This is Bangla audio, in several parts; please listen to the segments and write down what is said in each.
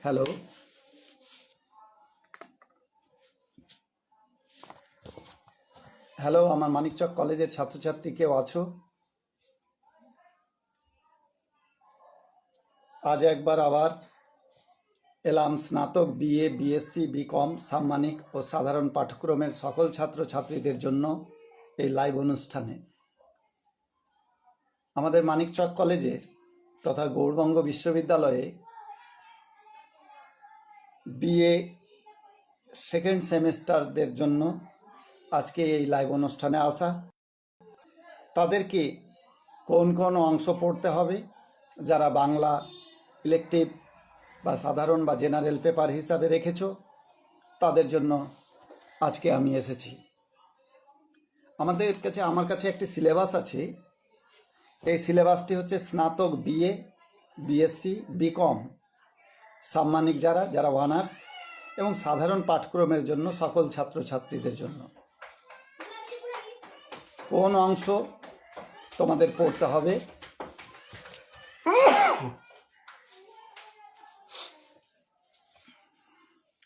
হ্যালো, হ্যালো, আমার মানিকচক কলেজের ছাত্রছাত্রী কেউ আছো? আজ একবার আবার এলাম স্নাতক, বিএ, বিএসসি, বিকম, সাম্মানিক ও সাধারণ পাঠ্যক্রমের সকল ছাত্রছাত্রীদের জন্য এই লাইভ অনুষ্ঠানে। আমাদের মানিকচক কলেজের তথা গৌড়বঙ্গ বিশ্ববিদ্যালয়ে বিএ সেকেন্ড সেমিস্টারদের জন্য আজকে এই লাইভ অনুষ্ঠানে আসা। তাদেরকে কোন কোন অংশ পড়তে হবে, যারা বাংলা ইলেকটিভ বা সাধারণ বা জেনারেল পেপার হিসাবে রেখেছ, তাদের জন্য আজকে আমি এসেছি। আমার কাছে একটি সিলেবাস আছে। এই সিলেবাসটি হচ্ছে স্নাতক, বিএ, বিএসসি, বিকম, সাম্মানিক যারা অনার্স এবং সাধারণ পাঠক্রমের জন্য সকল ছাত্রছাত্রীদের জন্য। কোন অংশ তোমাদের পড়তে হবে,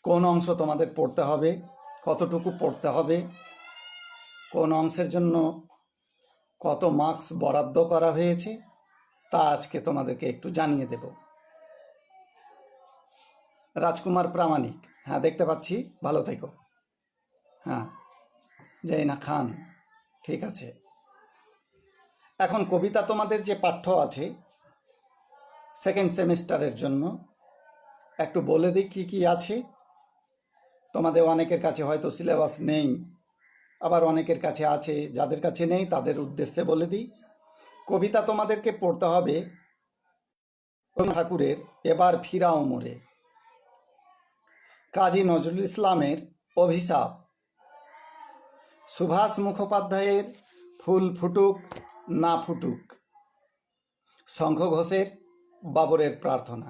কোন অংশ তোমাদের পড়তে হবে, কতটুকু পড়তে হবে, কোন অংশের জন্য কত মার্কস বরাদ্দ করা হয়েছে, তা আজকে তোমাদেরকে একটু জানিয়ে দেব। রাজকুমার প্রামাণিক, হ্যাঁ দেখতে পাচ্ছি, ভালো থেকো। হ্যাঁ, জাইনা খান, ঠিক আছে। এখন কবিতা তোমাদের যে পাঠ্য আছে সেকেন্ড সেমিস্টারের জন্য, একটু বলে দিই কী কী আছে। তোমাদের অনেকের কাছে হয়তো সিলেবাস নেই, আবার অনেকের কাছে আছে। যাদের কাছে নেই তাদের উদ্দেশ্যে বলে দিই। কবিতা তোমাদেরকে পড়তে হবে ঠাকুরের এবার ফিরাও মোরে, কাজী নজরুল ইসলামের অভিশাপ, সুভাষ মুখোপাধ্যায়ের ফুল ফুটুক না ফুটুক, শঙ্খ ঘোষের বাবরের প্রার্থনা।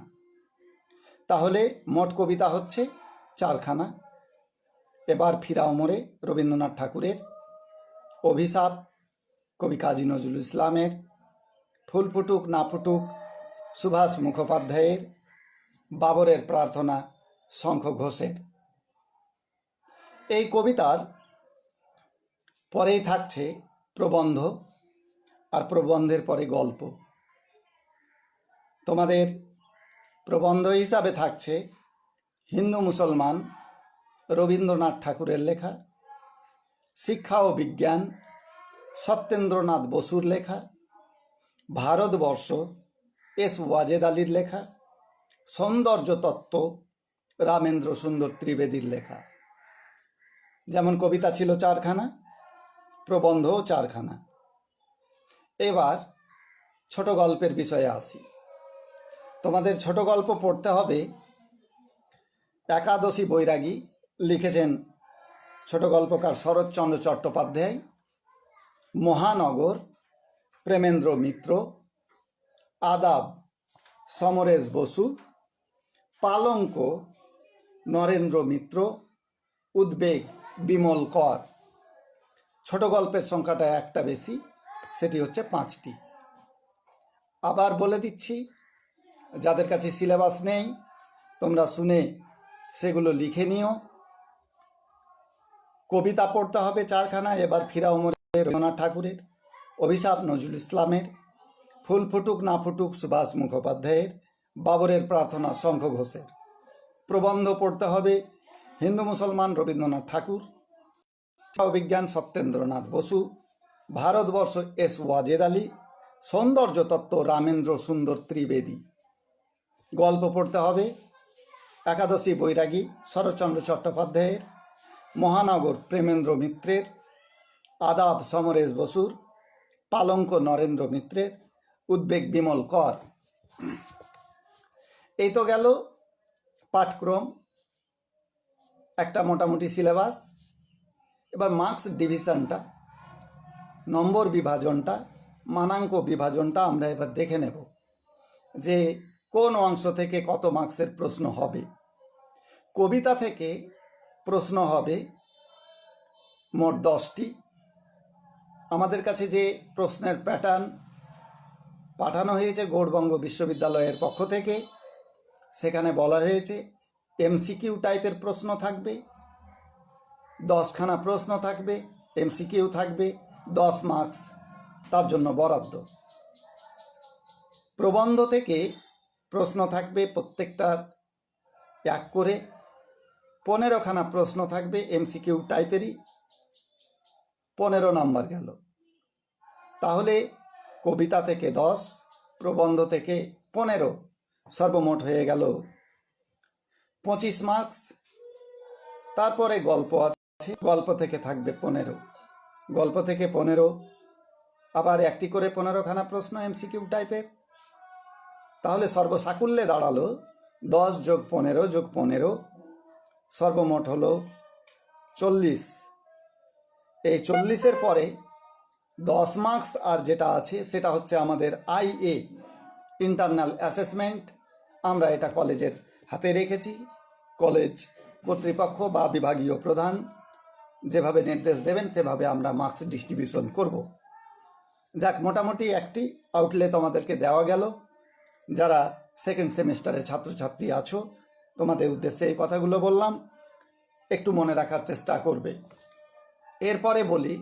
তাহলে মোট কবিতা হচ্ছে 4খানা। এবার ফিরাও মোরে রবীন্দ্রনাথ ঠাকুরের, অভিশাপ কবি কাজী নজরুল ইসলামের, ফুল ফুটুক না ফুটুক সুভাষ মুখোপাধ্যায়ের, বাবরের প্রার্থনা শঙ্খ ঘোষের। এই কবিতার পরেই থাকছে প্রবন্ধ, আর প্রবন্ধের পরে গল্প। তোমাদের প্রবন্ধ হিসাবে থাকছে হিন্দু মুসলমান রবীন্দ্রনাথ ঠাকুরের লেখা, শিক্ষা ও বিজ্ঞান সত্যেন্দ্রনাথ বসুর লেখা, ভারতবর্ষ এস ওয়াজেদ আলীর লেখা, সৌন্দর্য তত্ত্ব রামেন্দ্র সুন্দর ত্রিবেদীর লেখা। যেমন কবিতা ছিল 4খানা, প্রবন্ধও 4খানা। এবার ছোট গল্পের বিষয়ে আসি। তোমাদের ছোট গল্প পড়তে হবে একাদশী বৈরাগী, লিখেছেন ছোট গল্পকার শরৎচন্দ্র চট্টোপাধ্যায়, মহানগর প্রেমেন্দ্র মিত্র, আদাব সমরেশ বসু, পালঙ্ক নরেন্দ্র মিত্র, উদ্বেগ বিমল কর। ছোট গল্পের সংখ্যাটা একটা বেশি, সেটি হচ্ছে 5টি। আবার বলে দিচ্ছি, যাদের কাছে সিলেবাস নেই তোমরা শুনে সেগুলো লিখে নিও। কবিতা পড়তে হবে 4খানা। এবার ফিরাও মোরে রবীন্দ্রনাথ ঠাকুরের, অভিশাপ নজরুল ইসলামের, ফুল ফুটুক না ফুটুক সুভাষ মুখোপাধ্যায়ের, বাবরের প্রার্থনা শঙ্খ ঘোষের। প্রবন্ধ পড়তে হবে হিন্দু মুসলমান রবীন্দ্রনাথ ঠাকুর, শিক্ষা ও বিজ্ঞান সত্যেন্দ্রনাথ বসু, ভারতবর্ষ এস ওয়াজেদ আলী, সৌন্দর্য তত্ত্ব রামেন্দ্র সুন্দর ত্রিবেদী। গল্প পড়তে হবে একাদশী বৈরাগী শরৎচন্দ্র চট্টোপাধ্যায়ের, মহানগর প্রেমেন্দ্র মিত্রের, আদাব সমরেশ বসুর, পালঙ্ক নরেন্দ্র মিত্রের, উদ্বেগ বিমল কর। এই তো গেল পাঠক্রম, একটা মোটামুটি সিলেবাস। এবার মার্কস ডিভিশনটা, নম্বর বিভাজনটা, মানাঙ্ক বিভাজনটা আমরা এবার দেখে নেব যে কোন অংশ থেকে কত মার্কসের প্রশ্ন হবে। কবিতা থেকে প্রশ্ন হবে মোট 10টি। আমাদের কাছে যে প্রশ্নের প্যাটার্ন পাঠানো হয়েছে গৌড়বঙ্গ বিশ্ববিদ্যালয়ের পক্ষ থেকে, সেখানে বলা হয়েছে এমসিকিউ টাইপের প্রশ্ন থাকবে, 10খানা প্রশ্ন থাকবে, এমসিকিউ থাকবে, 10 মার্কস তার জন্য বরাদ্দ। প্রবন্ধ থেকে প্রশ্ন থাকবে প্রত্যেকটার 1 করে, 15খানা প্রশ্ন থাকবে এমসিকিউ টাইপেরই, 15 নাম্বার গেল। তাহলে কবিতা থেকে 10, প্রবন্ধ থেকে 15, সর্বমোট হয়ে গেল 25 মার্কস। তারপরে গল্প আছে, গল্প থেকে থাকবে 15, গল্প থেকে 15, আবার 1টি করে 15খানা প্রশ্ন এমসিকিউ টাইপের। তাহলে সর্বসাকুল্যে দাঁড়ালো 10 যোগ 15 যোগ 15, সর্বমোট হলো 40। এই 40-এর পরে 10 মার্কস আর যেটা আছে সেটা হচ্ছে আমাদের IA, ইন্টারনাল অ্যাসেসমেন্ট। আমরা এটা কলেজের হাতে রেখেছি। কলেজ কর্তৃপক্ষ বা বিভাগীয় প্রধান যেভাবে নির্দেশ দেবেন সেভাবে আমরা মার্কস ডিস্ট্রিবিউশন করব। যাক, মোটামুটি একটি আউটলেট আমাদেরকে দেওয়া গেল। যারা সেকেন্ড সেমিস্টারের ছাত্রছাত্রী আছো, তোমাদের উদ্দেশ্যে এই কথাগুলো বললাম, একটু মনে রাখার চেষ্টা করবে। এরপরে বলি,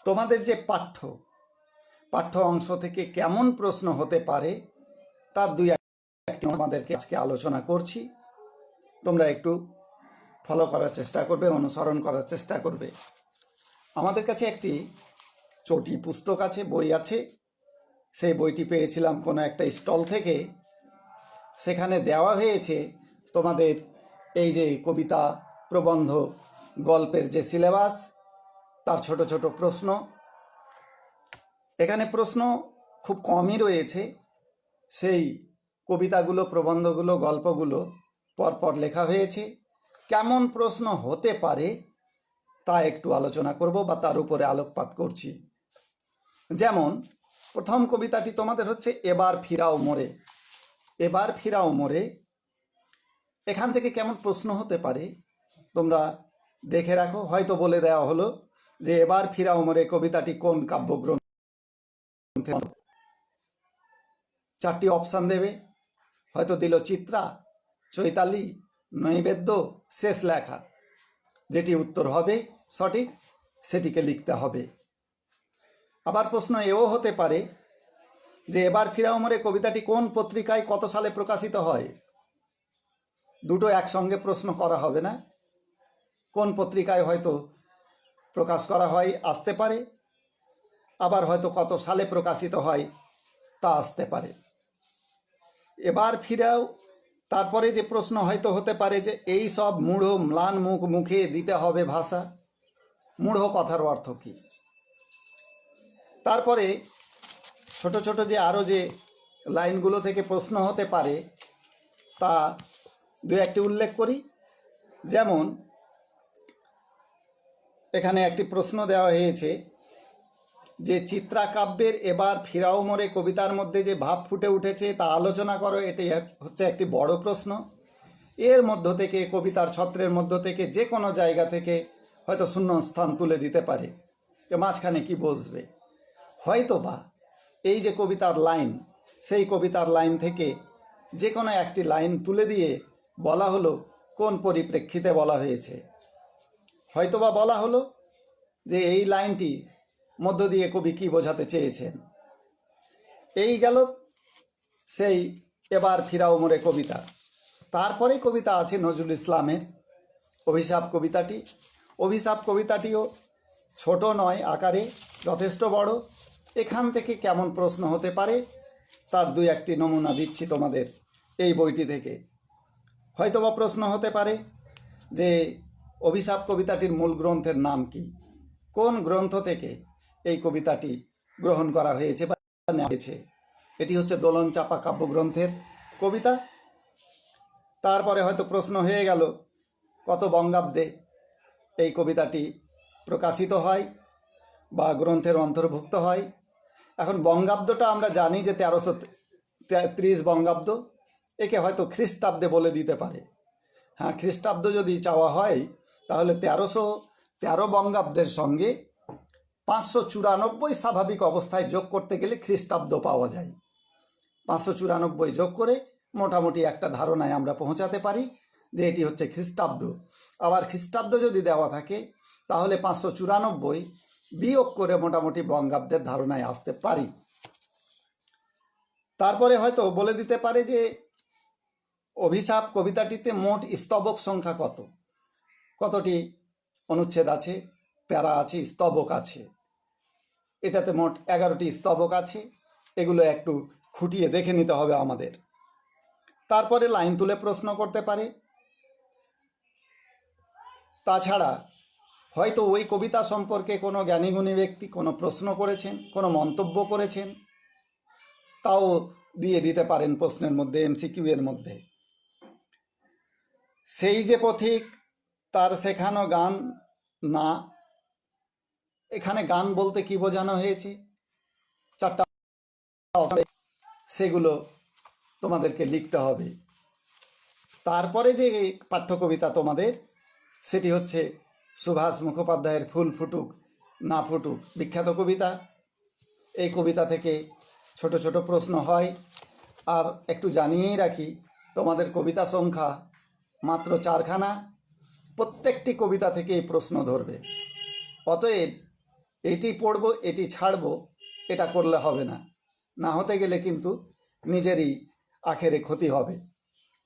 তোমাদের যে পাঠ্য অংশ থেকে কেমন প্রশ্ন হতে পারে তার 2-1টি আমাদেরকে আজকে আলোচনা করছি। তোমরা একটু ফলো করার চেষ্টা করবে, অনুসরণ করার চেষ্টা করবে। আমাদের কাছে একটি চটি পুস্তক আছে, বই আছে। সেই বইটি পেয়েছিলাম কোনো একটা স্টল থেকে। সেখানে দেওয়া হয়েছে তোমাদের এই যে কবিতা, প্রবন্ধ, গল্পের যে সিলেবাস, তার ছোট ছোট প্রশ্ন। এখানে প্রশ্ন খুব কমই রয়েছে। সেই কবিতাগুলো, প্রবন্ধগুলো, গল্পগুলো পরপর লেখা হয়েছে। কেমন প্রশ্ন হতে পারে তা একটু আলোচনা করব বা তার উপরে আলোকপাত করছি। যেমন প্রথম কবিতাটি তোমাদের হচ্ছে এবার ফিরাও মোরে। এবার ফিরাও মোরে, এখান থেকে কেমন প্রশ্ন হতে পারে তোমরা দেখে রাখো। হয়তো বলে দেওয়া হলো যে এবার ফিরাও মোরে কবিতাটি কোন কাব্যগ্রন্থ। 4টি অপশান দেবে, হয়তো দিল চিত্রা, চৈতালি, নৈবেদ্য, শেষ লেখা। যেটি উত্তর হবে সঠিক সেটিকে লিখতে হবে। আবার প্রশ্ন এও হতে পারে যে এবার ফিরাও মোরে কবিতাটি কোন পত্রিকায় কত সালে প্রকাশিত হয়। দুটো একসঙ্গে প্রশ্ন করা হবে না। কোন পত্রিকায় হয়তো প্রকাশ করা হয় আসতে পারে, আবার হয়তো কত সালে প্রকাশিত হয় তা আসতে পারে। এবার ফিরাও, তারপরে যে প্রশ্ন হয়তো হতে পারে যে এই সব মূঢ় ম্লান মুখে দিতে হবে ভাষা। মূঢ় কথার অর্থ কী। তারপরে ছোট ছোট যে আরও যে লাইনগুলো থেকে প্রশ্ন হতে পারে তা 2-1টি উল্লেখ করি। যেমন এখানে একটি প্রশ্ন দেওয়া হয়েছে যে চিত্রাকাব্যের এবার ফিরাও মোরে কবিতার মধ্যে যে ভাব ফুটে উঠেছে তা আলোচনা করো। এটি হচ্ছে একটি বড় প্রশ্ন। এর মধ্য থেকে, কবিতার ছত্রের মধ্য থেকে যে কোনো জায়গা থেকে হয়তো শূন্যস্থান তুলে দিতে পারে যে মাঝখানে কি বসবে। হয়তো বা এই যে কবিতার লাইন, সেই কবিতার লাইন থেকে যে কোনো একটি লাইন তুলে দিয়ে বলা হলো কোন পরিপ্রেক্ষিতে বলা হয়েছে। হয়তো বা বলা হলো যে এই লাইনটি মধ্য দিয়ে কবি কী বোঝাতে চেয়েছেন। এই গেল সেই এবার ফিরাও মোরে কবিতা। তারপরে কবিতা আছে নজরুল ইসলামের অভিশাপ কবিতাটি। অভিশাপ কবিতাটিও ছোট নয় আকারে, যথেষ্ট বড়। এখান থেকে কেমন প্রশ্ন হতে পারে তার 2-1টি নমুনা দিচ্ছি তোমাদের এই বইটি থেকে। হয়তোবা প্রশ্ন হতে পারে যে অভিশাপ কবিতাটির মূল গ্রন্থের নাম কি, কোন গ্রন্থ থেকে এই কবিতাটি গ্রহণ করা হয়েছে বা নেওয়া হয়েছে। এটি হচ্ছে দোলন চাপা কাব্যগ্রন্থের কবিতা। তারপরে হয়তো প্রশ্ন হয়ে গেল কত বঙ্গাব্দে এই কবিতাটি প্রকাশিত হয় বা গ্রন্থের অন্তর্ভুক্ত হয়। এখন বঙ্গাব্দটা আমরা জানি যে 1330 বঙ্গাব্দ। একে হয়তো খ্রিস্টাব্দে বলে দিতে পারে। হ্যাঁ, খ্রিস্টাব্দ যদি চাওয়া হয় তাহলে 1313 বঙ্গাব্দের সঙ্গে 594 স্বাভাবিক অবস্থায় যোগ করতে গেলে খ্রিস্টাব্দ পাওয়া যায়। 594 যোগ করে মোটামুটি একটা ধারণায় আমরা পৌঁছাতে পারি যে এটি হচ্ছে খ্রিস্টাব্দ। আবার খ্রিস্টাব্দ যদি দেওয়া থাকে তাহলে 594 বিয়োগ করে মোটামুটি বঙ্গাব্দের ধারণায় আসতে পারি। তারপরে হয়তো বলে দিতে পারে যে অভিশাপ কবিতাটিতে মোট স্তবক সংখ্যা কতটি অনুচ্ছেদ আছে, প্যারা আছে, স্তবক আছে। এটাতে মোট 11টি স্তবক আছে। এগুলো একটু খুঁটিয়ে দেখে নিতে হবে আমাদের। তারপরে লাইন তুলে প্রশ্ন করতে পারে। তাছাড়া হয়তো ওই কবিতা সম্পর্কে কোনো জ্ঞানীগুণী ব্যক্তি কোনো প্রশ্ন করেছেন, কোনো মন্তব্য করেছেন, তাও দিয়ে দিতে পারেন প্রশ্নের মধ্যে, এমসিকিউ এর মধ্যে। সেই যে পথিক তার শেখানো গান না, এখানে গান বলতে কি বোঝানো হয়েছে, 4টা সেগুলো তোমাদেরকে লিখতে হবে। তারপরে যে পাঠ্যকবিতা তোমাদের, সেটি হচ্ছে সুভাষ মুখোপাধ্যায়ের ফুল ফুটুক না ফুটুক, বিখ্যাত কবিতা। এই কবিতা থেকে ছোট ছোট প্রশ্ন হয়। আর একটু জানিয়েই রাখি, তোমাদের কবিতা সংখ্যা মাত্র 4খানা। প্রত্যেকটি কবিতা থেকে এই প্রশ্ন ধরবে। অতএব এটি পড়ব এটি ছাড়ব এটা করলে হবে না। না হতে গেলে কিন্তু নিজেরই আখেরে ক্ষতি হবে।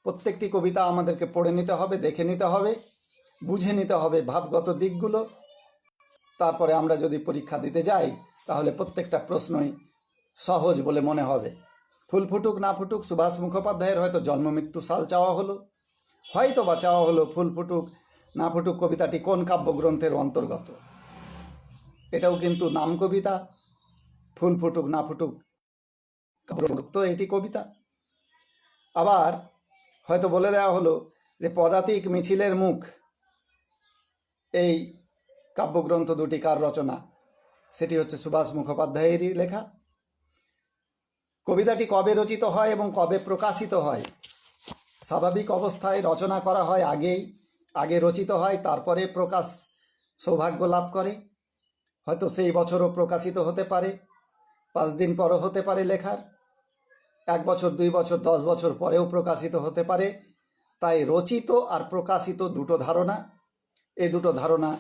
প্রত্যেকটি কবিতা আমাদেরকে পড়ে নিতে হবে, দেখে নিতে হবে, বুঝে নিতে হবে ভাবগত দিকগুলো। তারপরে আমরা যদি পরীক্ষা দিতে যাই তাহলে প্রত্যেকটা প্রশ্নই সহজ বলে মনে হবে। ফুল ফুটুক না ফুটুক সুভাষ মুখোপাধ্যায়ের হয়তো জন্ম মৃত্যু সাল চাওয়া হলো, হয়তো বা চাওয়া হলো ফুল ফুটুক না ফুটুক কবিতাটি কোন কাব্যগ্রন্থের অন্তর্গত। এটাও কিন্তু নাম কবিতা। ফুল ফুটুক না ফুটুক তো এটি কবিতা। আবার হয়তো বলে দেওয়া হলো যে পদাতিক মিছিলের মুখ এই কাব্যগ্রন্থ দুটি কার রচনা, সেটি হচ্ছে সুভাষ মুখোপাধ্যায়েরই লেখা। কবিতাটি কবে রচিত হয় এবং কবে প্রকাশিত হয়? স্বাভাবিক অবস্থায় রচনা করা হয় আগে রচিত হয়, তারপরে প্রকাশ সৌভাগ্য লাভ করে। হয়তো সেই বছরও প্রকাশিত হতে পারে, 5 দিন পরও হতে পারে লেখার, 1 বছর 2 বছর 10 বছর পরেও প্রকাশিত হতে পারে। তাই রচিত আর প্রকাশিত দুটো ধারণা, এই দুটো ধারণা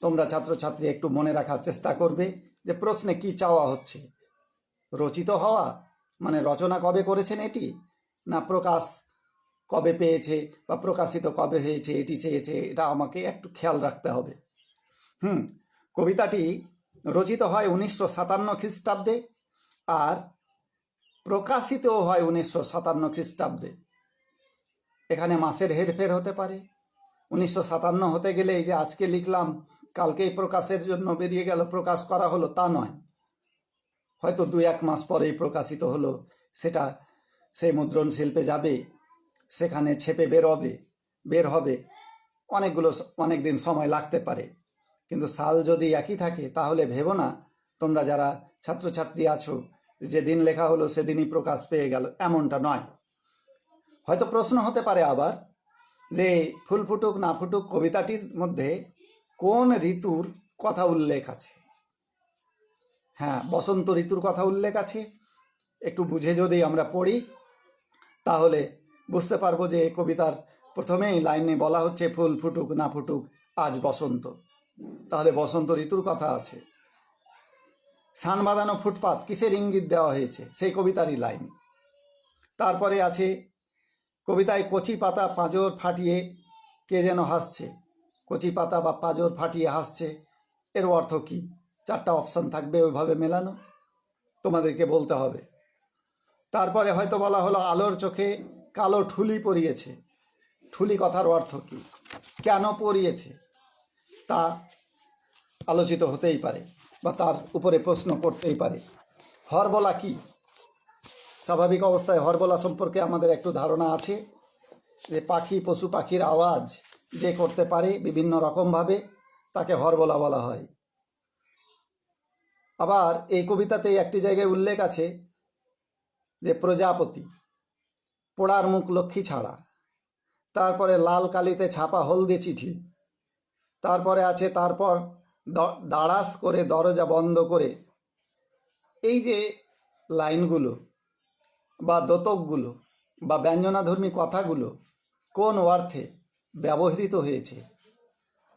তোমরা ছাত্রছাত্রী একটু মনে রাখার চেষ্টা করবে যে প্রশ্নে কি চাওয়া হচ্ছে। রচিত হওয়া মানে রচনা কবে করেছেন এটি, না প্রকাশ কবে পেয়েছে বা প্রকাশিত কবে হয়েছে এটি চেয়েছে। এটা আমাকে একটু খেয়াল রাখতে হবে। কবিতাটি রচিত হয় 1957 খ্রিস্টাব্দে আর প্রকাশিত হয় 1957 খ্রিস্টাব্দে। এখানে মাসের হেরফের হতে পারে। 1957 হতে গেলে এই যে আজকে লিখলাম কালকেই প্রকাশের জন্য বেরিয়ে গেল, প্রকাশ করা হলো, তা নয়। হয়তো 2-1 মাস পরেই প্রকাশিত হলো, সেটা সেই মুদ্রণ শিল্পে যাবে, সেখানে ছেপে বের হবে, অনেক দিন সময় লাগতে পারে। কিন্তু সাল যদি একই থাকে তাহলে ভেবো না তোমরা যারা ছাত্রছাত্রী আছো যেদিন লেখা হলো সেদিনই প্রকাশ পেয়ে গেল, এমনটা নয়। হয়তো প্রশ্ন হতে পারে আবার যে ফুল ফুটুক না ফুটুক কবিতাটির মধ্যে কোন ঋতুর কথা উল্লেখ আছে? হ্যাঁ, বসন্ত ঋতুর কথা উল্লেখ আছে। একটু বুঝে যদি আমরা পড়ি তাহলে বুঝতে পারবো যে কবিতার প্রথমেই লাইনে বলা হচ্ছে ফুল ফুটুক না ফুটুক আজ বসন্ত। তাহলে বসন্ত ঋতুর কথা আছে। সান বাঁধানো ফুটপাত কিসের ইঙ্গিত দেওয়া হয়েছে? সেই কবিতারই লাইন। তারপরে আছে কবিতায় কচি পাতা পাঁজর ফাটিয়ে কে যেন হাসছে। কচি পাতা বা পাঁজর ফাটিয়ে হাসছে, এর অর্থ কী? 4টা অপশান থাকবে, ওইভাবে মেলানো তোমাদেরকে বলতে হবে। তারপরে হয়তো বলা হলো আলোর চোখে কালো ঠুলি পরিয়েছে। ঠুলি কথার অর্থ কী, কেন পরিয়েছে, তা আলোচিত হতেই পারে বা তার উপরে প্রশ্ন করতেই পারে। হরবলা কি? স্বাভাবিক অবস্থায় হরবলা সম্পর্কে আমাদের একটু ধারণা আছে যে পশু পাখির আওয়াজ যে করতে পারে বিভিন্ন রকমভাবে, তাকে হরবলা বলা হয়। আবার এই কবিতাতে একটি জায়গায় উল্লেখ আছে যে প্রজাপতি, পোড়ার মুখ লক্ষ্মী ছাড়া, তারপরে লাল কালিতে ছাপা হলদে চিঠি, তারপরে আছে তারপর দাঁড়াস করে দরজা বন্ধ করে। এই যে লাইনগুলো বা দোতকগুলো, বা ব্যঞ্জনাধর্মী কথাগুলো কোন অর্থে ব্যবহৃত হয়েছে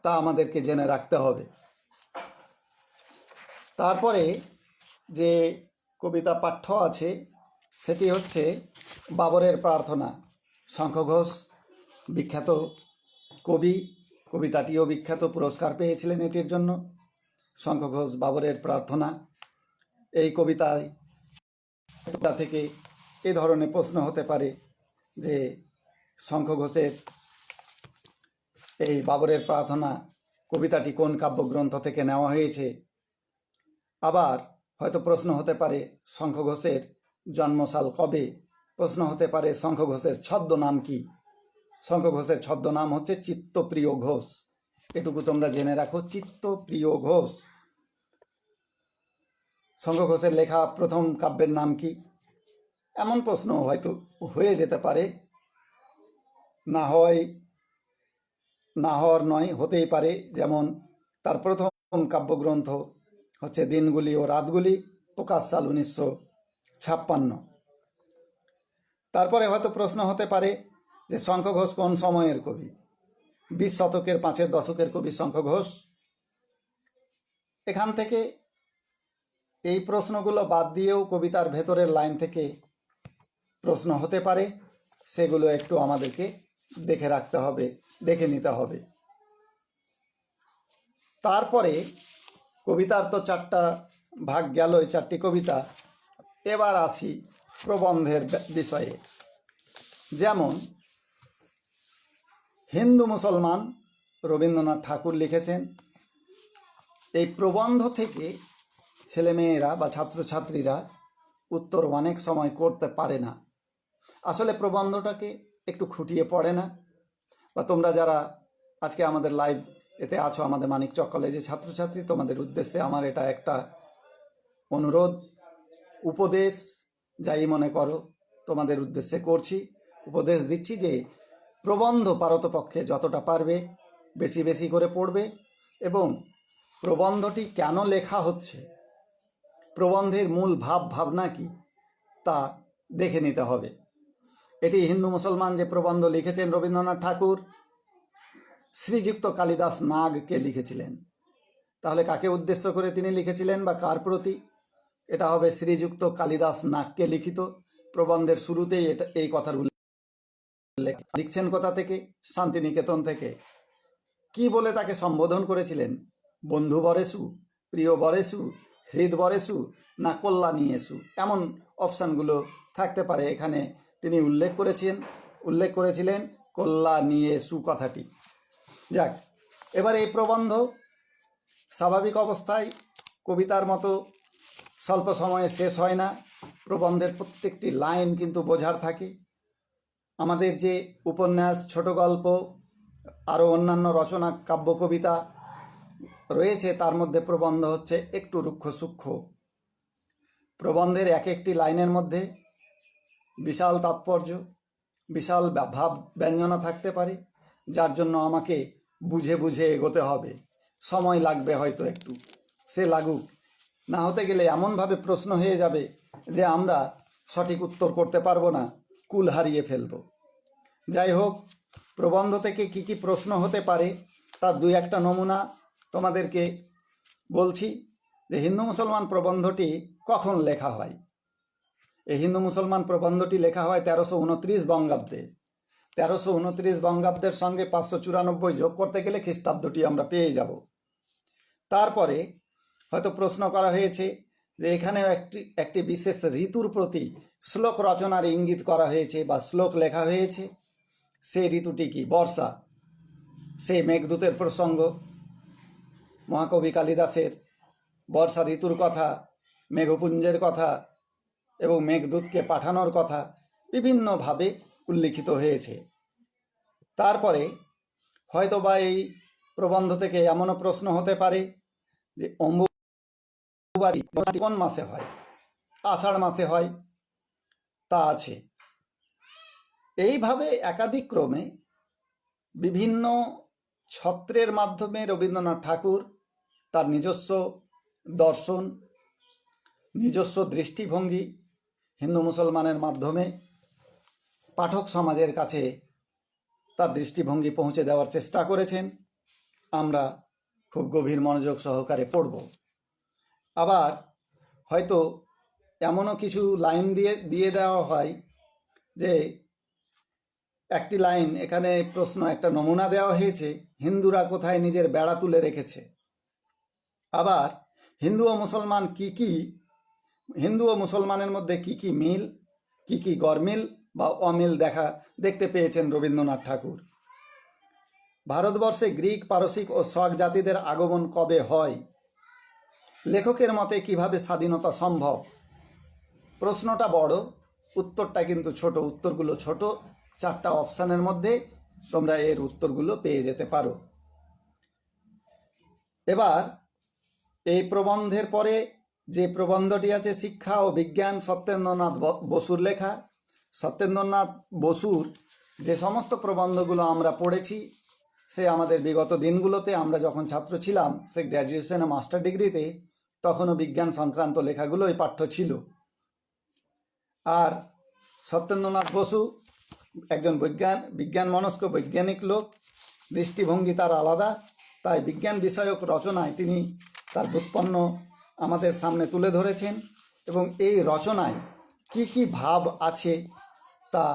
তা আমাদেরকে জেনে রাখতে হবে। তারপরে যে কবিতা পাঠ্য আছে সেটি হচ্ছে বাবরের প্রার্থনা। শঙ্খ ঘোষ বিখ্যাত কবি, কবিতাটিও বিখ্যাত, পুরস্কার পেয়েছিলেন এটির জন্য। শঙ্খ ঘোষ বাবরের প্রার্থনা, এই কবিতায় থেকে এই ধরনের প্রশ্ন হতে পারে যে শঙ্খ ঘোষের এই বাবরের প্রার্থনা কবিতাটি কোন কাব্যগ্রন্থ থেকে নেওয়া হয়েছে। আবার হয়তো প্রশ্ন হতে পারে শঙ্খ ঘোষের জন্মসাল কবে। প্রশ্ন হতে পারে শঙ্খ ঘোষের ছদ্মনাম কি। শঙ্খ ঘোষের ছদ্মনাম হচ্ছে চিত্তপ্রিয় ঘোষ, এটুকু তোমরা জেনে রাখো, চিত্তপ্রিয় ঘোষ। শঙ্খ ঘোষের লেখা প্রথম কাব্যের নাম কি, এমন প্রশ্ন হয়তো হয়ে যেতে পারে। না হয়, না হওয়ার নয়, হতেই পারে। যেমন তার প্রথম কাব্যগ্রন্থ হচ্ছে দিনগুলি ও রাতগুলি, প্রকাশ সাল 1956। তারপরে হয়তো প্রশ্ন হতে পারে যে শঙ্খ ঘোষ কোন সময়ের কবি। 20 শতকের 5-এর দশকের কবি শঙ্খ ঘোষ। এখান থেকে এই প্রশ্নগুলো বাদ দিয়েও কবিতার ভেতরের লাইন থেকে প্রশ্ন হতে পারে, সেগুলো একটু আমাদেরকে দেখে রাখতে হবে, দেখে নিতে হবে। তারপরে কবিতার তো 4টা ভাগ গেল, এই 4টি কবিতা। এবার আসি প্রবন্ধের বিষয়ে। যেমন হিন্দু মুসলমান রবীন্দ্রনাথ ঠাকুর লিখেছেন। এই প্রবন্ধ থেকে ছেলেমেয়েরা বা ছাত্রছাত্রীরা উত্তর অনেক সময় করতে পারে না। আসলে প্রবন্ধটাকে একটু খুঁটিয়ে পড়ে না। বা তোমরা যারা আজকে আমাদের লাইভ এতে আছো, আমাদের মানিকচক কলেজে ছাত্রছাত্রী, তোমাদের উদ্দেশ্যে আমার এটা একটা অনুরোধ, উপদেশ, যাই মনে করো, তোমাদের উদ্দেশ্যে করছি, উপদেশ দিচ্ছি যে প্রবন্ধ পারতপক্ষে যতটা পারবে বেশি বেশি করে পড়বে এবং প্রবন্ধটি কেন লেখা হচ্ছে, প্রবন্ধের মূল ভাবনা কি তা দেখে নিতে হবে। এটি হিন্দু মুসলমান যে প্রবন্ধ লিখেছেন রবীন্দ্রনাথ ঠাকুর, শ্রীযুক্ত কালিদাস নাগকে লিখেছিলেন। তাহলে কাকে উদ্দেশ্য করে তিনি লিখেছিলেন বা কার প্রতি? এটা হবে শ্রীযুক্ত কালিদাস নাগকে লিখিত। প্রবন্ধের শুরুতেই এই কথার উল্লেখ। লিখছেন কোথা থেকে? শান্তিনিকেতন থেকে। কি বলে তাকে সম্বোধন করেছিলেন? বন্ধু বরেসু, প্রিয় বরেসু, হৃদ বরেসু, না কল্যাণী এসু? এমন অপশানগুলো থাকতে পারে। এখানে তিনি উল্লেখ করেছিলেন কল্যাণী এসু কথাটি। যাক, এবার এই প্রবন্ধ স্বাভাবিক অবস্থায় কবিতার মতো স্বল্প সময়ে শেষ হয় না। প্রবন্ধের প্রত্যেকটি লাইন কিন্তু বোঝার থাকে। আমাদের যে উপন্যাস, ছোট গল্প, আরও অন্যান্য রচনা, কাব্য, কবিতা রয়েছে, তার মধ্যে প্রবন্ধ হচ্ছে একটু রুক্ষ সূক্ষ্ম। প্রবন্ধের এক একটি লাইনের মধ্যে বিশাল তাৎপর্য, বিশাল ভাব ব্যঞ্জনা থাকতে পারে, যার জন্য আমাকে বুঝে বুঝে এগোতে হবে। সময় লাগবে হয়তো একটু, সে লাগুক। না হতে গেলে এমনভাবে প্রশ্ন হয়ে যাবে যে আমরা সঠিক উত্তর করতে পারবো না, কুল হারিয়ে ফেলব। যাই হোক, প্রবন্ধ থেকে কি কি প্রশ্ন হতে পারে তার 2-1টা নমুনা তোমাদেরকে বলছি। যে হিন্দু মুসলমান প্রবন্ধটি কখন লেখা হয়? এই হিন্দু মুসলমান প্রবন্ধটি লেখা হয় 1329 বঙ্গাব্দে। 1329 বঙ্গাব্দের সঙ্গে 594 যোগ করতে গেলে খ্রিস্টাব্দটি আমরা পেয়ে যাব। তারপরে হয়তো প্রশ্ন করা হয়েছে যে এখানেও একটি বিশেষ ঋতুর প্রতি শ্লোক রচনার ইঙ্গিত করা হয়েছে বা শ্লোক লেখা হয়েছে। সেই ঋতুটি কি? বর্ষা। সেই মেঘদূতের প্রসঙ্গ, মহাকবি কালিদাসের বর্ষা ঋতুর কথা, মেঘপুঞ্জের কথা এবং মেঘদূতকে পাঠানোর কথা বিভিন্নভাবে উল্লিখিত হয়েছে। তারপরে হয়তো বা এই প্রবন্ধ থেকে এমনও প্রশ্ন হতে পারে যে অম্বুবাচী কোন মাসে হয়? আষাঢ় মাসে হয়, তা আছে। এইভাবে একাধিক ক্রমে বিভিন্ন ছত্রের মাধ্যমে রবীন্দ্রনাথ ঠাকুর তার নিজস্ব দর্শন, নিজস্ব দৃষ্টিভঙ্গি হিন্দু মুসলমানের মাধ্যমে পাঠক সমাজের কাছে তার দৃষ্টিভঙ্গি পৌঁছে দেওয়ার চেষ্টা করেছেন। আমরা খুব গভীর মনোযোগ সহকারে পড়ব। আবার হয়তো এমনও কিছু লাইন দিয়ে দেওয়া হয় যে একটি লাইন, এখানে প্রশ্ন, একটা নমুনা দেওয়া হয়েছে, হিন্দুরা কোথায় নিজের বেড়া তুলে রেখেছে। আবার হিন্দু ও মুসলমানের মধ্যে কি কি মিল, কি কি গরমিল বা অমিল দেখতে পেয়েছেন রবীন্দ্রনাথ ঠাকুর। ভারতবর্ষে গ্রিক, পারসিক ও শক জাতিদের আগমন কবে হয়? লেখকের মতে কিভাবে স্বাধীনতা সম্ভব? প্রশ্নটা বড়, উত্তরটা কিন্তু ছোট। উত্তরগুলো ছোট, 4টা অপশানের মধ্যে তোমরা এর উত্তরগুলো পেয়ে যেতে পারো। এবার এই প্রবন্ধের পরে যে প্রবন্ধটি আছে, শিক্ষা ও বিজ্ঞান, সত্যেন্দ্রনাথ বসুর লেখা। সত্যেন্দ্রনাথ বসুর যে সমস্ত প্রবন্ধগুলো আমরা পড়েছি, সে আমাদের বিগত দিনগুলোতে, আমরা যখন ছাত্র ছিলাম, সে গ্র্যাজুয়েশনে মাস্টার ডিগ্রিতে, তখনও বিজ্ঞান সংক্রান্ত লেখাগুলোই পাঠ্য ছিল। আর সত্যেন্দ্রনাথ বসু একজন বিজ্ঞান মনস্ক বৈজ্ঞানিক লোক, দৃষ্টিভঙ্গি তার আলাদা। তাই বিজ্ঞান বিষয়ক রচনায় তিনি তার ব্যুৎপন্ন আমাদের সামনে তুলে ধরেছেন, এবং এই রচনায় কি কি ভাব আছে তা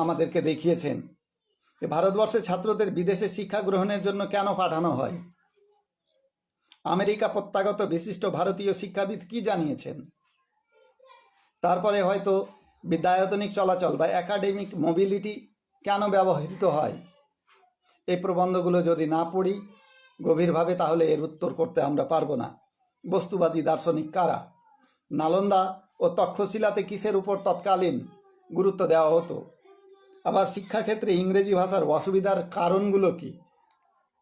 আমাদেরকে দেখিয়েছেন। ভারতবর্ষের ছাত্রদের বিদেশে শিক্ষা গ্রহণের জন্য কেন পাঠানো হয়? আমেরিকা প্রত্যাগত বিশিষ্ট ভারতীয় শিক্ষাবিদ কি জানিয়েছেন? তারপরে হয়তো বিদ্যায়তনিক চলাচল বা একাডেমিক মোবিলিটি কেন ব্যবহৃত হয়? এই প্রবন্ধগুলো যদি না পড়ি গভীরভাবে, তাহলে এর উত্তর করতে আমরা পারবো না। বস্তুবাদী দার্শনিক কারা? নালন্দা ও তক্ষশিলাতে কিসের উপর তৎকালীন গুরুত্ব দেওয়া হতো? আবার শিক্ষাক্ষেত্রে ইংরেজি ভাষার অসুবিধার কারণগুলো কি?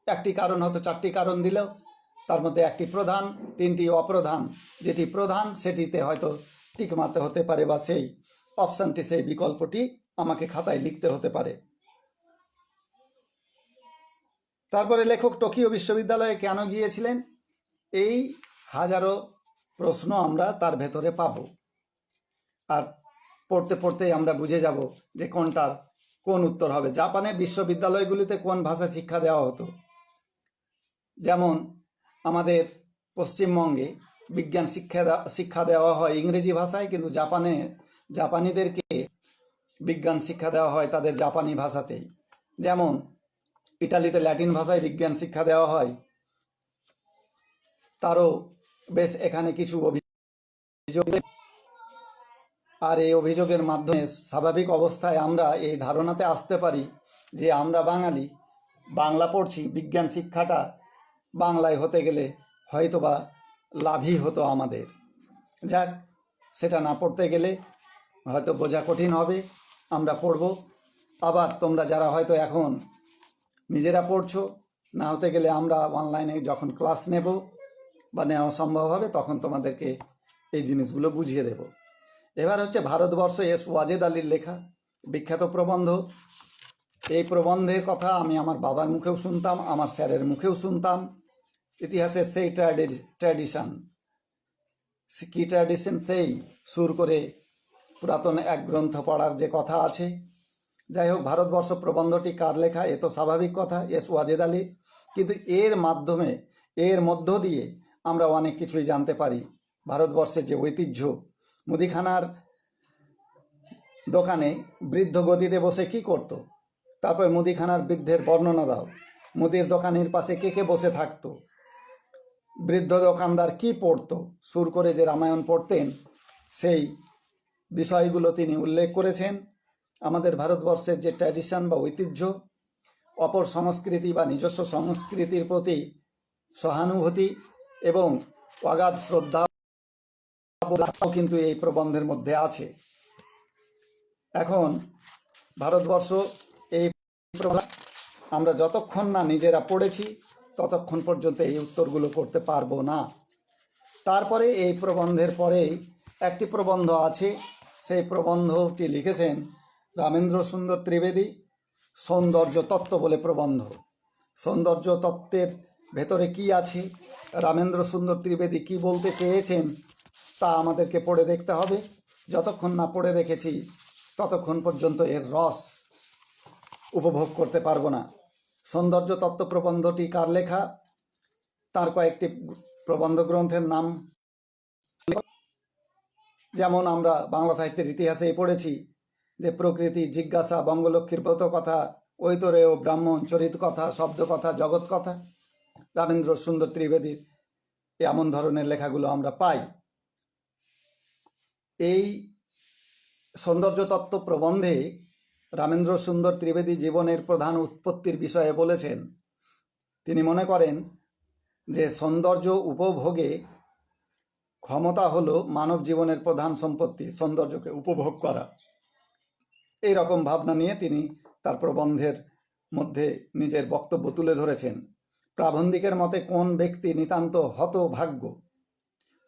একটি কারণ হতো, 4টি কারণ দিলেও তার মধ্যে একটি প্রধান, 3টি অপ্রধান। যেটি প্রধান সেটিতে হয়তো টিক মারতে হতে পারে, বা সেই অপশানটি, সেই বিকল্পটি আমাকে খাতায় লিখতে হতে পারে। তারপরে লেখক টোকিও বিশ্ববিদ্যালয়ে কেন গিয়েছিলেন? এই হাজারো প্রশ্ন আমরা তার ভেতরে পাব। আর পড়তে পড়তেই আমরা বুঝে যাব যে কোনটার কোন উত্তর হবে। জাপানের বিশ্ববিদ্যালয়গুলিতে কোন ভাষা শিক্ষা দেওয়া হতো? যেমন আমাদের পশ্চিমবঙ্গে বিজ্ঞান শিক্ষা দেওয়া হয় ইংরেজি ভাষায়, কিন্তু জাপানিদেরকে বিজ্ঞান শিক্ষা দেওয়া হয় তাদের জাপানি ভাষাতেই। যেমন ইটালিতে ল্যাটিন ভাষায় বিজ্ঞান শিক্ষা দেওয়া হয়। তারও বেশ এখানে কিছু অভিযোগ, আর এই অভিযোগের মাধ্যমে স্বাভাবিক অবস্থায় আমরা এই ধারণাতে আসতে পারি যে আমরা বাঙালি, বাংলা পড়ছি, বিজ্ঞান শিক্ষাটা বাংলায় হতে গেলে হয়তোবা লাভই হতো আমাদের। যাক, সেটা না পড়তে গেলে হয়তো বোঝা কঠিন হবে, আমরা পড়ব। আবার তোমরা যারা হয়তো এখন নিজেরা পড়ছো, না হতে গেলে আমরা অনলাইনে যখন ক্লাস নেব বা নেওয়া সম্ভব হবে, তখন তোমাদেরকে এই জিনিসগুলো বুঝিয়ে দেব। এবার হচ্ছে ভারতবর্ষ, এস ওয়াজেদ আলীর লেখা বিখ্যাত প্রবন্ধ। এই প্রবন্ধের কথা আমি আমার বাবার মুখেও শুনতাম, আমার স্যারের মুখেও শুনতাম। ইতিহাসের সেই ট্র্যাডিশন, কি ট্র্যাডিশন, সেই সুর করে পুরাতন এক গ্রন্থ পড়ার যে কথা আছে। যাই হোক, ভারতবর্ষ প্রবন্ধটি কার লেখা? এ তো স্বাভাবিক কথা, এস ওয়াজেদ আলী। কিন্তু এর মধ্য দিয়ে আমরা অনেক কিছুই জানতে পারি। ভারতবর্ষের যে ঐতিহ্য, মুদিখানার দোকানে বৃদ্ধ গদিতে বসে কি করতো? তারপর মুদিখানার বৃদ্ধের বর্ণনা দাও। মুদির দোকানের পাশে কে কে বসে থাকতো? বৃদ্ধ দোকানদার কি পড়তো? সুর করে যে রামায়ণ পড়তেন, সেই বিষয়গুলো তিনি উল্লেখ করেছেন। আমাদের ভারতবর্ষের যে ট্র্যাডিশন বা ঐতিহ্য, অপর সংস্কৃতি বা নিজস্ব সংস্কৃতির প্রতি সহানুভূতি এবং অগাধ শ্রদ্ধা কিন্তু এই প্রবন্ধের মধ্যে আছে। এখন ভারতবর্ষ, এই আমরা যতক্ষণ না নিজেরা পড়েছি ততক্ষণ পর্যন্ত এই উত্তরগুলো করতে পারবো না। তারপরে এই প্রবন্ধের পরেই একটি প্রবন্ধ আছে, সেই প্রবন্ধটি লিখেছেন রামেন্দ্র সুন্দর ত্রিবেদী, সৌন্দর্য তত্ত্ব বলে প্রবন্ধ। সৌন্দর্য তত্ত্বের ভেতরে কি আছে, রামেন্দ্র সুন্দর ত্রিবেদী কি বলতে চেয়েছেন, তা আমাদেরকে পড়ে দেখতে হবে। যতক্ষণ না পড়ে দেখেছি ততক্ষণ পর্যন্ত এর রস উপভোগ করতে পারবো না। সৌন্দর্য তত্ত্ব প্রবন্ধটি কার লেখা? তার কয়েকটি প্রবন্ধ গ্রন্থের নাম, যেমন আমরা বাংলা সাহিত্যের ইতিহাসে পড়েছি যে প্রকৃতি, জিজ্ঞাসা, বঙ্গলক্ষ্মীর ব্রত কথা, ঐতরেয়, ব্রাহ্মণ, চরিত কথা, শব্দ কথা, জগৎ কথা, রামেন্দ্র সুন্দর ত্রিবেদীর এমন ধরনের লেখাগুলো আমরা পাই। এই সৌন্দর্য তত্ত্ব প্রবন্ধে রামেন্দ্র সুন্দর ত্রিবেদী জীবনের প্রধান উৎপত্তির বিষয়ে বলেছেন। তিনি মনে করেন যে সৌন্দর্য উপভোগে ক্ষমতা হলো মানব জীবনের প্রধান সম্পত্তি, সৌন্দর্যকে উপভোগ করা। এই রকম ভাবনা নিয়ে তিনি তার প্রবন্ধের মধ্যে নিজের বক্তব্য তুলে ধরেছেন। প্রাবন্ধিকের মতে কোন ব্যক্তি নিতান্ত হতভাগ্য?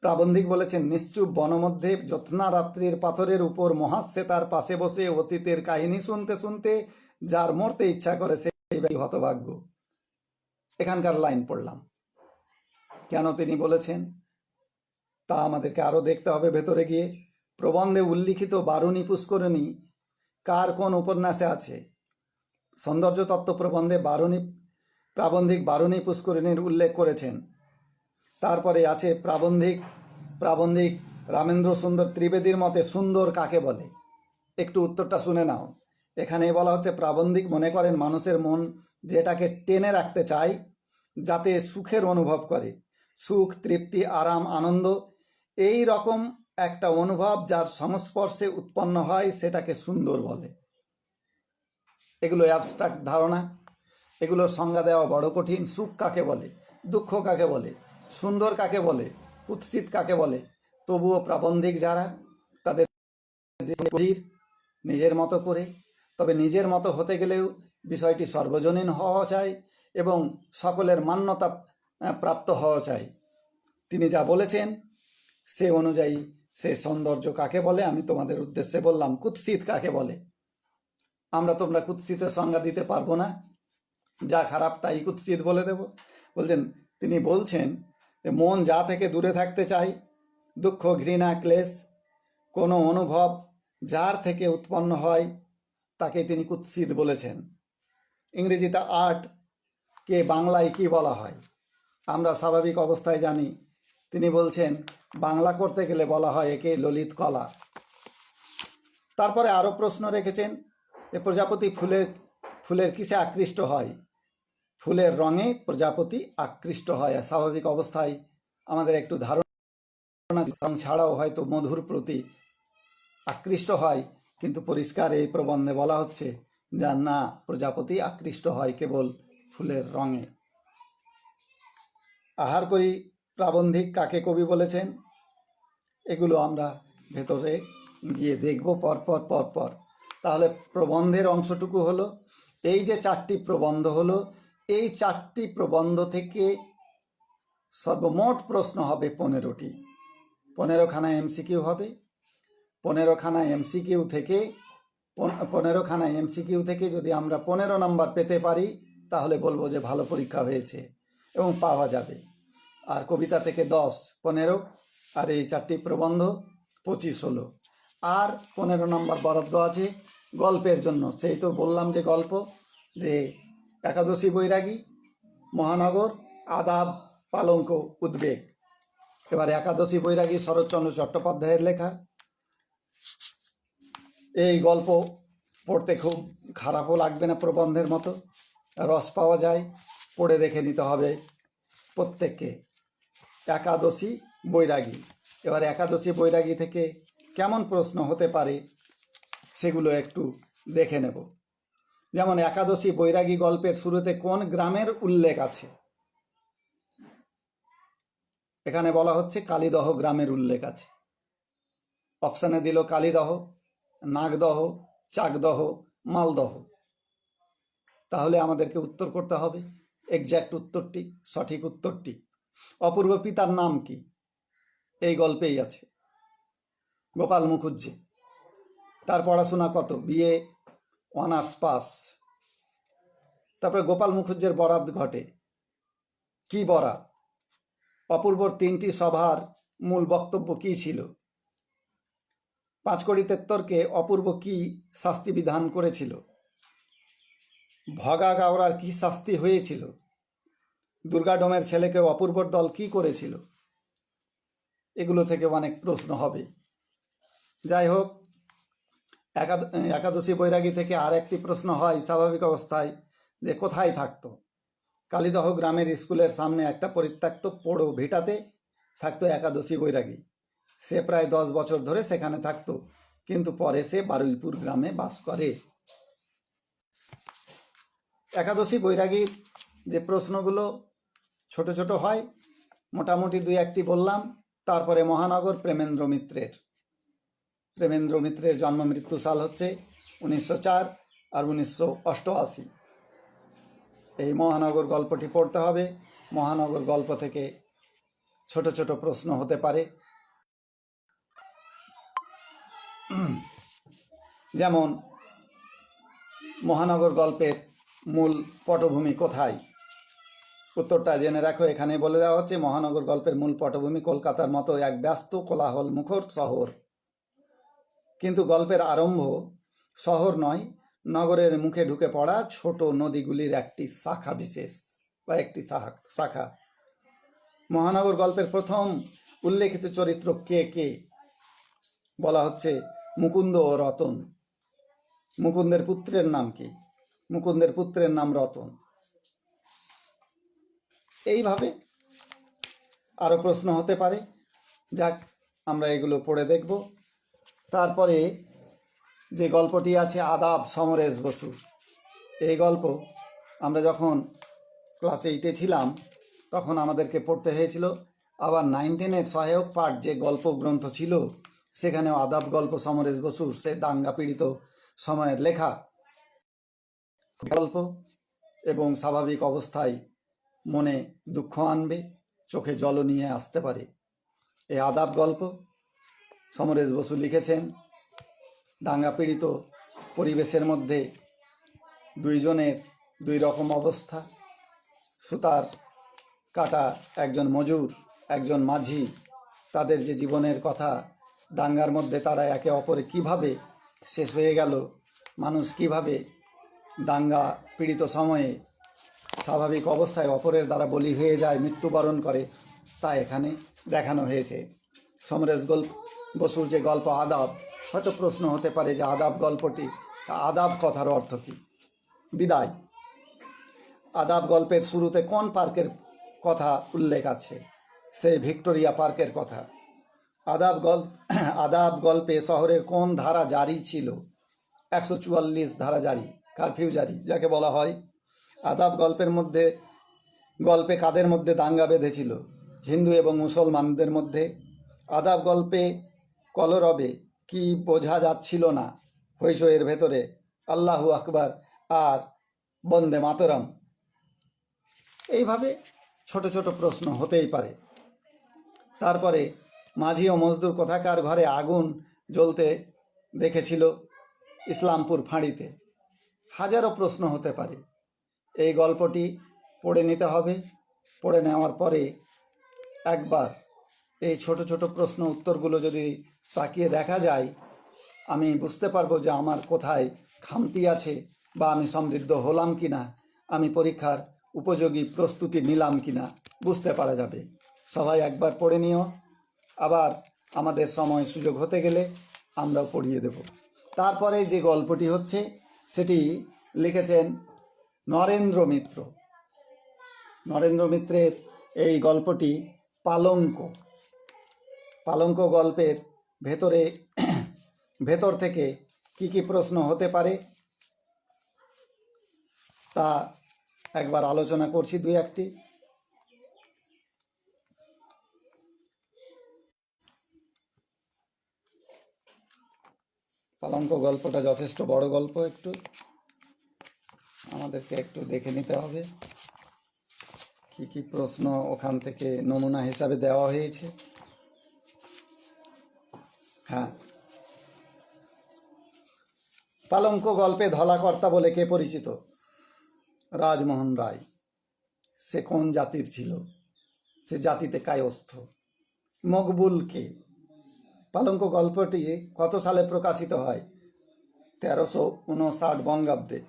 প্রাবন্ধিক বলেছেন, নিশ্চুপ বনমধ্যে জ্যোৎস্না রাত্রির পাথরের উপর মহাশ্বেতার পাশে বসে অতীতের কাহিনী শুনতে শুনতে যার মরতে ইচ্ছা করে সেই ব্যক্তি হতভাগ্য। এখানকার লাইন পড়লাম। কেন তিনি বলেছেন তা আমাদেরকে আরও দেখতে হবে ভেতরে গিয়ে। প্রবন্ধে উল্লিখিত বারুণী পুষ্করিণী কার কোন উপন্যাসে আছে? সৌন্দর্য তত্ত্ব প্রবন্ধে প্রাবন্ধিক বারুণী পুষ্করিণীর উল্লেখ করেছেন। তারপরে আছে প্রাবন্ধিক রামেন্দ্র সুন্দর ত্রিবেদীর মতে সুন্দর কাকে বলে? একটু উত্তরটা শুনে নাও। এখানে বলা হচ্ছে প্রাবন্ধিক মনে করেন মানুষের মন যেটাকে টেনে রাখতে চায়, যাতে সুখের অনুভব করে, সুখ, তৃপ্তি, আরাম, আনন্দ, এই রকম একটা অনুভব যার সংস্পর্শে উৎপন্ন হয় সেটাকে সুন্দর বলে। এগুলো অ্যাবস্ট্রাক্ট ধারণা, এগুলোর সংজ্ঞা দেওয়া বড় কঠিন। সুখ কাকে বলে, দুঃখ কাকে বলে, সুন্দর কাকে বলে, কুৎসিত কাকে বলে? তবুও প্রাবন্ধিক যারা, তাদের নিজের মতো করে, তবে নিজের মতো হতে গেলেও বিষয়টি সর্বজনীন হওয়া চাই এবং সকলের মান্যতা প্রাপ্ত হওয়া চাই। তিনি যা বলেছেন সে অনুযায়ী সে সৌন্দর্য কাকে বলে আমি তোমাদের উদ্দেশ্যে বললাম। কুৎসিত কাকে বলে? তোমরা কুৎসিতের সংজ্ঞা দিতে পারবো না, যা খারাপ তাই কুৎসিত বলে দেব। তিনি বলছেন যে মন যা থেকে দূরে থাকতে চায়, দুঃখ, ঘৃণা, ক্লেশ, কোনো অনুভব যার থেকে উৎপন্ন হয় তাকে তিনি কুৎসিত বলেছেন। ইংরেজিতে আর্টকে বাংলায় কি বলা হয় আমরা স্বাভাবিক অবস্থায় জানি। তিনি বলছেন বাংলা করতে গেলে বলা হয় একে ললিত কলা। তারপরে আরও প্রশ্ন রেখেছেন যে প্রজাপতি ফুলের কিসে আকৃষ্ট হয়? ফুলের রঙে প্রজাপতি আকৃষ্ট হয়। স্বাভাবিক অবস্থায় আমাদের একটু ধারণা ছাড়াও হয়তো মধুর প্রতি আকৃষ্ট হয়, কিন্তু পরিষ্কার এই প্রবন্ধে বলা হচ্ছে যা না, প্রজাপতি আকৃষ্ট হয় কেবল ফুলের রঙে। আহার করি প্রাবন্ধিক কাকে কবি বলেছেন? এগুলো আমরা ভেতরে গিয়ে দেখব পরপর। তাহলে প্রবন্ধের অংশটুকু হলো, এই যে 4টি প্রবন্ধ হলো, এই 4টি প্রবন্ধ থেকে সর্বমোট প্রশ্ন হবে 15টি। 15খানা এমসিকিউ হবে। 15খানা এমসিকিউ থেকে যদি আমরা 15 নম্বর পেতে পারি তাহলে বলবো যে ভালো পরীক্ষা হয়েছে এবং পাওয়া যাবে। আর কবিতা থেকে 10, 15, আর এই 4টি প্রবন্ধ 25 হলো। আর 15 নম্বর বরাদ্দ আছে গল্পের জন্য। সেই তো বললাম যে গল্প, যে একাদশী বৈরাগী, মহানগর, আদাব, পালঙ্ক, উদ্বেগ। এবার একাদশী বৈরাগী শরৎচন্দ্র চট্টোপাধ্যায়ের লেখা। এই গল্প পড়তে খুব খারাপও লাগবে না, প্রবন্ধের মতো রস পাওয়া যায়। পড়ে দেখে নিতে হবে প্রত্যেককে। একাদশী বৈরাগী। এবার একাদশী বৈরাগী থেকে কেমন প্রশ্ন হতে পারে সেগুলো একটু দেখে নেব। যেমন একাদশী বৈরাগী গল্পের শুরুতে কোন গ্রামের উল্লেখ আছে? এখানে বলা হচ্ছে কালীদহ গ্রামের উল্লেখ আছে। অপশানে দিল কালীদহ, নাগদহ, চাকদহ, মালদহ। তাহলে আমাদেরকে উত্তর করতে হবে এক্স্যাক্ট উত্তরটি, সঠিক উত্তরটি। অপূর্ব পিতার নাম কি? এই গল্পেই আছে, গোপাল মুখুজ্জে। তার পড়াশোনা কত? BA honours pass. তারপরে গোপাল মুখুজ্জের বরাত ঘটে। কি বরাত? অপূর্বর 3টি সভার মূল বক্তব্য কি ছিল? পাঁচকড়ি তেত্তরকে অপূর্ব কি শাস্তি বিধান করেছিল? ভগা গাওরার কি শাস্তি হয়েছিল? দুর্গা ডোমের ছেলেকে অপূর্বর দল কি করেছিল? এগুলো থেকে অনেক প্রশ্ন হবে। যাই হোক, একাদশী বৈরাগী থেকে আর একটি প্রশ্ন হয় স্বাভাবিক অবস্থায়, যে কোথায় থাকতো? কালীদহ গ্রামের স্কুলের সামনে একটা পরিত্যক্ত পোড়ো ভিটাতে থাকতো একাদশী বৈরাগী। সে প্রায় 10 বছর ধরে সেখানে থাকতো, কিন্তু পরে সে বারুইপুর গ্রামে বাস করে। একাদশী বৈরাগীর যে প্রশ্নগুলো ছোট ছোট হয়, মোটামুটি 2-1টি বললাম। তারপরে মহানগর প্রেমেন্দ্র মিত্রের জন্ম মৃত্যু সাল হচ্ছে 1904 আর 1988। এই মহানগর গল্পটি পড়তে হবে। মহানগর গল্প থেকে ছোট ছোট প্রশ্ন হতে পারে, যেমন মহানগর গল্পের মূল পটভূমি কোথায়? উত্তরটা জেনে রাখো, এখানে বলে দেওয়া হচ্ছে মহানগর গল্পের মূল পটভূমি কলকাতার মতো এক ব্যস্ত কোলাহল মুখর শহর। কিন্তু গল্পের আরম্ভ শহর নয়, নগরের মুখে ঢুকে পড়া ছোট নদীগুলির একটি শাখা বিশেষ বা একটি শাখা। মহানগর গল্পের প্রথম উল্লেখিত চরিত্র কে কে? বলা হচ্ছে মুকুন্দ ও রতন। মুকুন্দের পুত্রের নাম কি? মুকুন্দের পুত্রের নাম রতন। এইভাবে আরও প্রশ্ন হতে পারে। যাক, আমরা এগুলো পড়ে দেখব। তারপরে যে গল্পটি আছে আদাব সমরেশ বসু, এই গল্প আমরা যখন ক্লাস 8-এ ছিলাম তখন আমাদেরকে পড়তে হয়েছিল। আবার 9-10-এর সহায়ক পাঠ যে গল্প গ্রন্থ ছিল, সেখানেও আদাব গল্প সমরেশ বসুর সে দাঙ্গা পীড়িত সময়ের লেখা গল্প, এবং স্বাভাবিক অবস্থায় মনে দুঃখ আনবে, চোখে জল নিয়ে আসতে পারে। এই আদাব গল্প সমরেশ বসু লিখেছেন। দাঙ্গা পীড়িত পরিবেশের মধ্যে দুইজনের দুই রকম অবস্থা। সুতার কাটা একজন মজুর, একজন মাঝি, তাদের যে জীবনের কথা, দাঙ্গার মধ্যে তারা একে অপরে কিভাবে শেষ হয়ে গেল, মানুষ কিভাবে দাঙ্গা পীড়িত সময়ে স্বাভাবিক অবস্থায় অপরের দ্বারা বলি হয়ে যায়, মৃত্যুবরণ করে, তা এখানে দেখানো হয়েছে। সমরেশ বসুর যে গল্প আদাব, হয়তো প্রশ্ন হতে পারে যে আদাব গল্পটি, আদাব কথার অর্থ কী? বিদায়। আদাব গল্পের শুরুতে কোন পার্কের কথা উল্লেখ আছে? সেই ভিক্টোরিয়া পার্কের কথা। আদাব গল্পে শহরের কোন ধারা জারি ছিল? 144 ধারা জারি, কারফিউ জারি যাকে বলা হয়। আদাব গল্পে কাদের মধ্যে দাঙ্গা বেঁধেছিল? হিন্দু এবং মুসলমানদের মধ্যে। আদাব গল্পে কলরবে কি বোঝা যাচ্ছিল না হইচইয়ের ভেতরে? আল্লাহু আকবার আর বন্দে মাতরম। এইভাবে ছোট ছোট প্রশ্ন হতেই পারে। তারপরে মাঝি ও মজদুর কোথাকার ঘরে আগুন জ্বলতে দেখেছিল? ইসলামপুর ফাঁড়িতে। হাজারো প্রশ্ন হতে পারে। এই গল্পটি পড়ে নিতে হবে। পড়ে নেওয়ার পরে একবার এই ছোট ছোট প্রশ্ন উত্তরগুলো যদি তাকিয়ে দেখা যায়, আমি বুঝতে পারবো যে আমার কোথায় খামতি আছে, বা আমি সমৃদ্ধ হলাম কি না, আমি পরীক্ষার উপযোগী প্রস্তুতি নিলাম কি না বুঝতে পারা যাবে। সবাই একবার পড়ে নিও, আবার আমাদের সময় সুযোগ হতে গেলে আমরাও পড়িয়ে দেব। তারপরে যে গল্পটি হচ্ছে সেটি লিখেছেন নরেন্দ্র মিত্র। নরেন্দ্র মিত্রের এই গল্পটি পালঙ্ক গল্পের ভেতর থেকে কি কি প্রশ্ন হতে পারে তা একবার আলোচনা করছি 2-1টি। পালঙ্ক গল্পটা যথেষ্ট বড় গল্প, আমাদেরকে একটু দেখে নিতে হবে কি কি প্রশ্ন ওখান থেকে নমুনা হিসাবে দেওয়া হয়েছে। হ্যাঁ, পালঙ্ক গল্পে ধলাকর্তা বলে কে পরিচিত? রাজমোহন রায়। সে কোন জাতির ছিল? সে জাতিতে কায়স্থ। মকবুল কে? পালঙ্ক গল্পটি কত সালে প্রকাশিত হয়? 1359 বঙ্গাব্দে।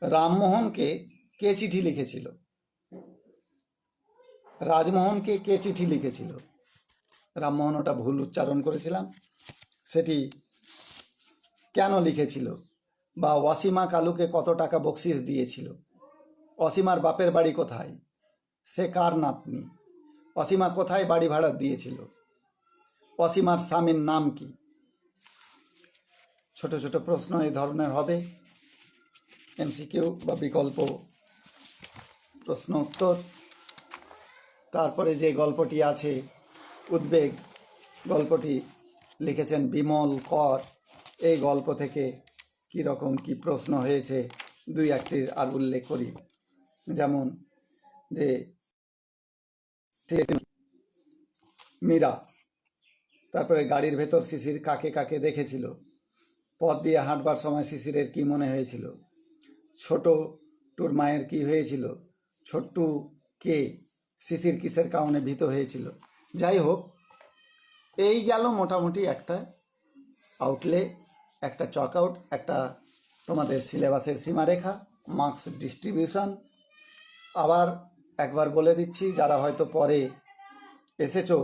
রামমোহনকে কে চিঠি লিখেছিল? রাজমোহনকে কে চিঠি লিখেছিল? রামমোহন, ওটা ভুল উচ্চারণ করেছিলাম। সেটি কেন লিখেছিল? বা অসীমা কালুকে কত টাকা বকশিস দিয়েছিল? অসীমার বাপের বাড়ি কোথায়? সে কার নাতনি? অসীমা কোথায় বাড়ি ভাড়া দিয়েছিল? অসীমার স্বামীর নাম কি? ছোট ছোট প্রশ্ন এই ধরনের হবে, এমসিকিউ বা বিকল্প প্রশ্ন উত্তর। তারপরে যে গল্পটি আছে উদ্বেগ, গল্পটি লিখেছেন বিমল কর। এই গল্প থেকে কী রকম কী প্রশ্ন হয়েছে দুই একটির আর উল্লেখ করি। যেমন যে মীরা, তারপরে গাড়ির ভেতর শিশির কাকে কাকে দেখেছিল, পথ দিয়ে হাঁটবার সময় শিশিরের কি মনে হয়েছিল, ছোট টুর মায়ের কি হয়েছিল, ছোট্টু কে, শিশির কিসের কারণে ভীত হয়েছিল। যাই হোক, এই গেল মোটামুটি একটা আউটলে, একটা চক আউট, একটা তোমাদের সিলেবাসের সীমারেখা, মার্কস ডিস্ট্রিবিউশন। আবার একবার বলে দিচ্ছি, যারা হয়তো পরে এসেছো,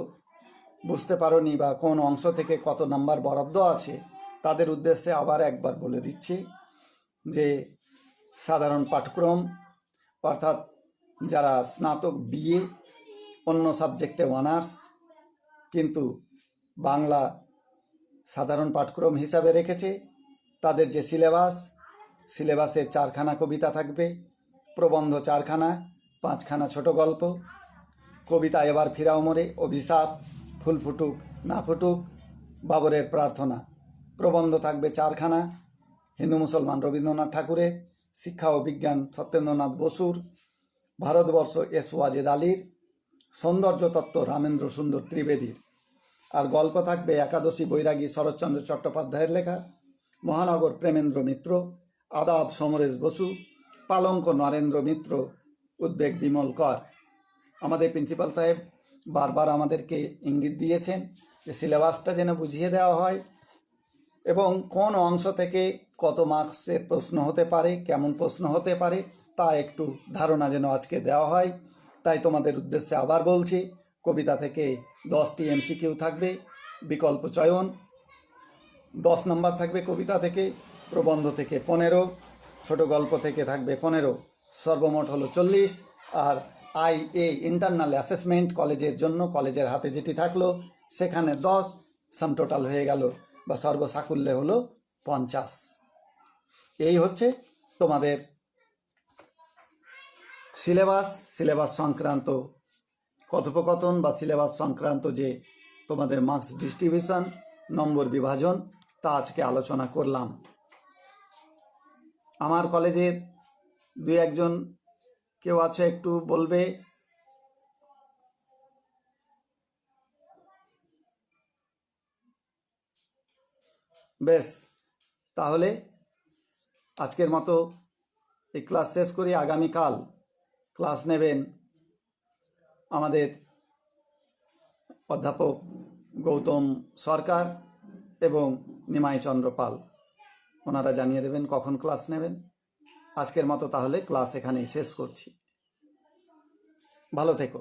বুঝতে পারোনি বা কোন অংশ থেকে কত নাম্বার বরাদ্দ আছে, তাদের উদ্দেশ্যে আবার একবার বলে দিচ্ছি যে সাধারণ পাঠক্রম, অর্থাৎ যারা স্নাতক বিএ, অন্য সাবজেক্টে অনার্স, কিন্তু বাংলা সাধারণ পাঠক্রম হিসাবে রেখেছে, তাদের যে সিলেবাসের 4খানা কবিতা থাকবে, প্রবন্ধ 4খানা, 5খানা ছোট গল্প, কবিতা এবার ফিরাও মোরে, অভিশাপ, ফুল ফুটুক না ফুটুক, বাবরের প্রার্থনা। প্রবন্ধ থাকবে 4খানা, হিন্দু মুসলমান রবীন্দ্রনাথ ঠাকুরের, শিক্ষা ও বিজ্ঞান সত্যেন্দ্রনাথ বসুর, ভারতবর্ষ এস ওয়াজেদ আলীর, সৌন্দর্য তত্ত্ব রামেন্দ্র সুন্দর ত্রিবেদীর। আর গল্প থাকবে একাদশী বৈরাগী শরৎচন্দ্র চট্টোপাধ্যায়ের লেখা, মহানগর প্রেমেন্দ্র মিত্র, আদাব সমরেশ বসু, পালঙ্ক নরেন্দ্র মিত্র, উদ্বেগ বিমল কর। আমাদের প্রিন্সিপাল সাহেব বারবার আমাদেরকে ইঙ্গিত দিয়েছেন যে সিলেবাসটা যেন বুঝিয়ে দেওয়া হয় এবং কোন অংশ থেকে কত মার্কসের প্রশ্ন হতে পারে, কেমন প্রশ্ন হতে পারে, তা একটু ধারণা যেন আজকে দেওয়া হয়। তাই তোমাদের উদ্দেশ্যে আবার বলছি, কবিতা থেকে 10টি এমসিকিউ থাকবে, বিকল্প চয়ন 10 নম্বর থাকবে কবিতা থেকে, প্রবন্ধ থেকে 15, ছোট গল্প থেকে থাকবে 15, সর্বমোট হলো 40। আর ইন্টারনাল অ্যাসেসমেন্ট কলেজের জন্য, কলেজের হাতে যেটি থাকলো সেখানে 10, সাম টোটাল হয়ে গেল বা সর্বসাকুল্যে হলো 50। এই হচ্ছে তোমাদের সিলেবাস সংক্রান্ত কথোপকথন বা সিলেবাস সংক্রান্ত যে তোমাদের মার্কস ডিস্ট্রিবিউশন, নম্বর বিভাজন, তা আজকে আলোচনা করলাম। আমার কলেজের 2-1জন কেউ আছে, একটু বলবে? বেশ, তাহলে আজকের মতো এই ক্লাস শেষ করি। আগামীকাল ক্লাস নেবেন আমাদের অধ্যাপক গৌতম সরকার এবং নিমাই চন্দ্র পাল। ওনারা জানিয়ে দেবেন কখন ক্লাস নেবেন। আজকের মতো তাহলে ক্লাস এখানেই শেষ করছি। ভালো থেকো।